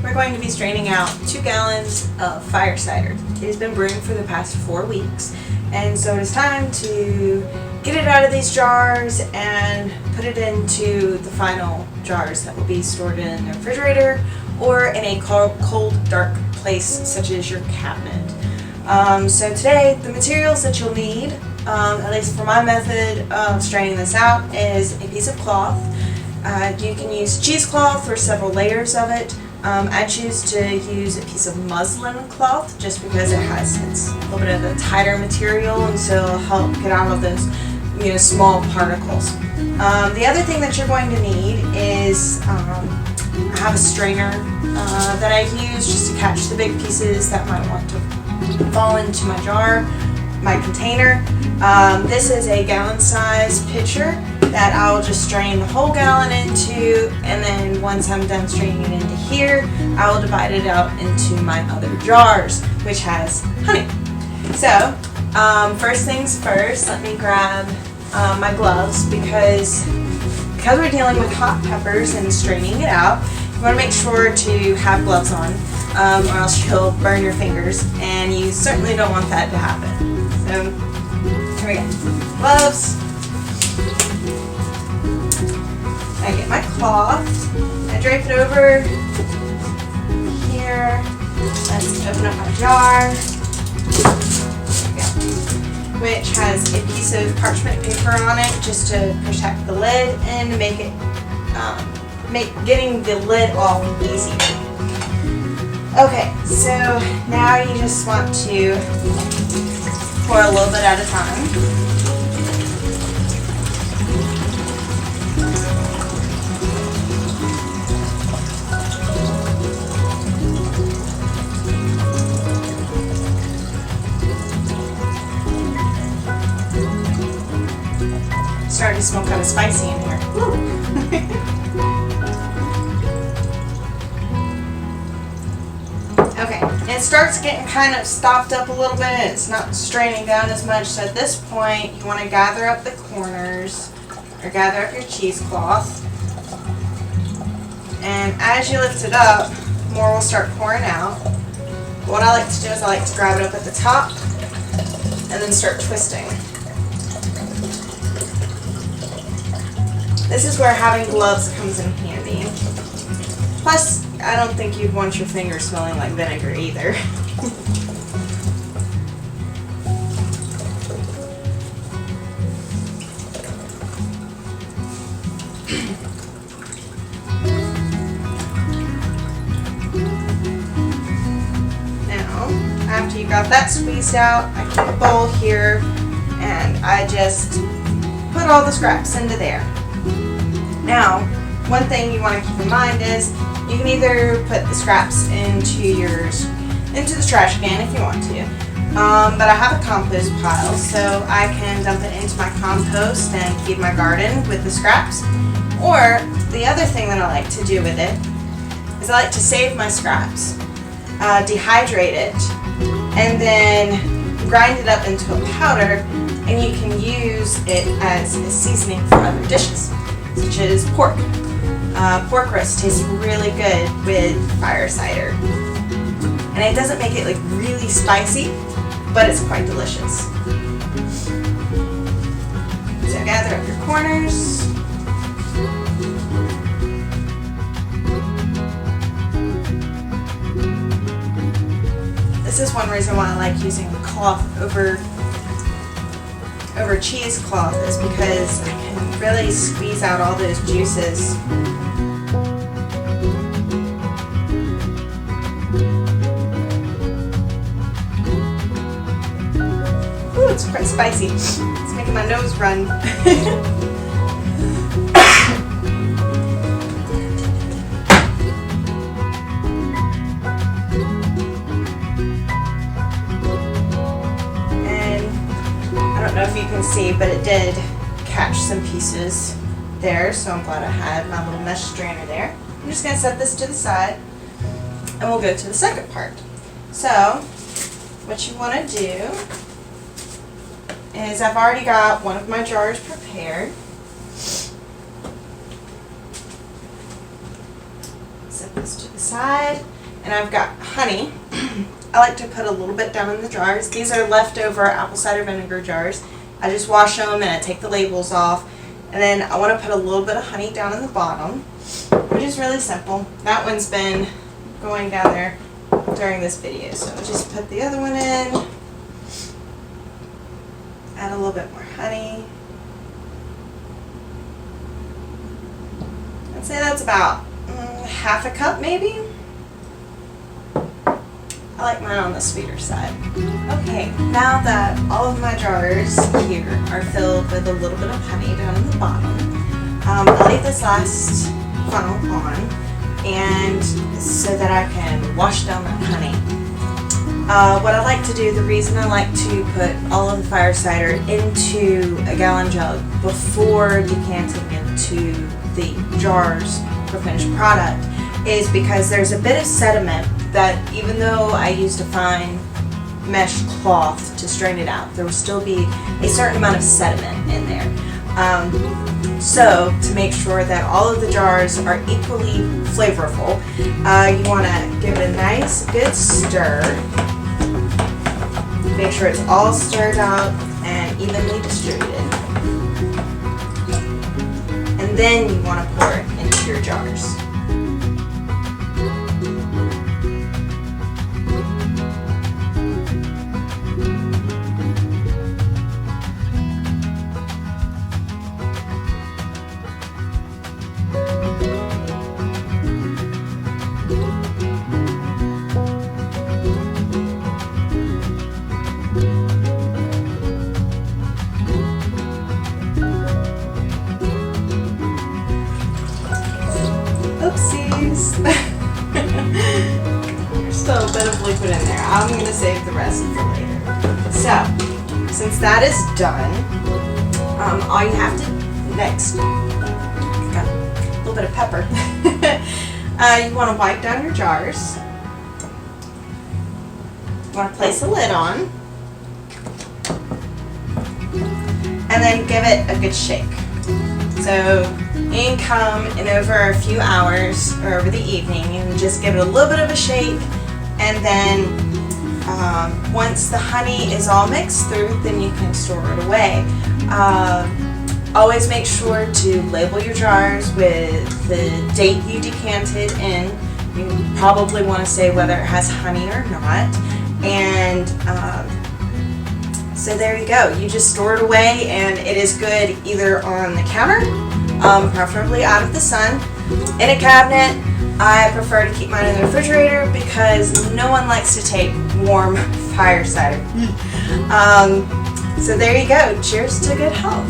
we're going to be straining out 2 gallons of fire cider. It has been brewing for the past 4 weeks, and so it is time to get it out of these jars and put it into the final jars that will be stored in the refrigerator or in a cold, dark place such as your cabinet. So today, the materials that you'll need, at least for my method of straining this out, is a piece of cloth. You can use cheesecloth or several layers of it. I choose to use a piece of muslin cloth just because it's a little bit of a tighter material, and so it'll help get out of those small particles. The other thing that you're going to need is I have a strainer that I use just to catch the big pieces that might want to fall into my jar, my container. This is a gallon size pitcher that I'll just strain the whole gallon into, and then once I'm done straining it into here, I will divide it out into my other jars, which has honey. So first things first, let me grab my gloves because we're dealing with hot peppers and straining it out. You want to make sure to have gloves on, or else you'll burn your fingers, and you certainly don't want that to happen. So here we go. Gloves. I get my cloth. I drape it over here. Let's open up my jar. Which has a piece of parchment paper on it just to protect the lid and to make it make getting the lid off easier. Okay, so now you just want to pour a little bit at a time. Starting to smell kind of spicy in here. Okay, it starts getting kind of stopped up a little bit. It's not straining down as much. So at this point, you want to gather up the corners or gather up your cheesecloth. And as you lift it up, more will start pouring out. What I like to do is I like to grab it up at the top and then start twisting. This is where having gloves comes in handy. Plus, I don't think you'd want your fingers smelling like vinegar either. Now, after you got that squeezed out, I keep a bowl here and I just put all the scraps into there. Now, one thing you want to keep in mind is you can either put the scraps into the trash can if you want to, but I have a compost pile, so I can dump it into my compost and feed my garden with the scraps. Or the other thing that I like to do with it is I like to save my scraps, dehydrate it, and then grind it up into a powder, and you can use it as a seasoning for other dishes, such as pork. Pork roast tastes really good with fire cider. And it doesn't make it like really spicy, but it's quite delicious. So gather up your corners. This is one reason why I like using the cloth over cheesecloth, is because I can really squeeze out all those juices. Ooh, it's quite spicy. It's making my nose run. I don't know if you can see, but it did catch some pieces there, so I'm glad I had my little mesh strainer there. I'm just going to set this to the side, and we'll go to the second part. So, what you want to do is I've already got one of my jars prepared. Set this to the side. and I've got honey. I like to put a little bit down in the jars. These are leftover apple cider vinegar jars. I just wash them and I take the labels off. And then I want to put a little bit of honey down in the bottom, which is really simple. That one's been going down there during this video. So I'll just put the other one in. Add a little bit more honey. I'd say that's about half a cup maybe. I like mine on the sweeter side. Okay, now that all of my jars here are filled with a little bit of honey down in the bottom, I'll leave this last funnel on, and so that I can wash down that honey. What I like to do, the reason I like to put all of the fire cider into a gallon jug before decanting into the jars for finished product is because there's a bit of sediment that, even though I used a fine mesh cloth to strain it out, there will still be a certain amount of sediment in there. So to make sure that all of the jars are equally flavorful, you want to give it a nice good stir. Make sure it's all stirred up and evenly distributed. And then you want to pour it into your jars. Oopsies. There's still a bit of liquid in there. I'm going to save the rest for later. So, since that is done, all you have to next, got a little bit of pepper. You want to wipe down your jars. You want to place a lid on, and then give it a good shake. So in come in over a few hours or over the evening, and just give it a little bit of a shake, and then once the honey is all mixed through, then you can store it away. Always make sure to label your jars with the date you decanted in. You probably want to say whether it has honey or not. And so there you go. You just store it away, and it is good either on the counter, preferably out of the sun, in a cabinet. I prefer to keep mine in the refrigerator because no one likes to take warm fire cider. So there you go. Cheers to good health.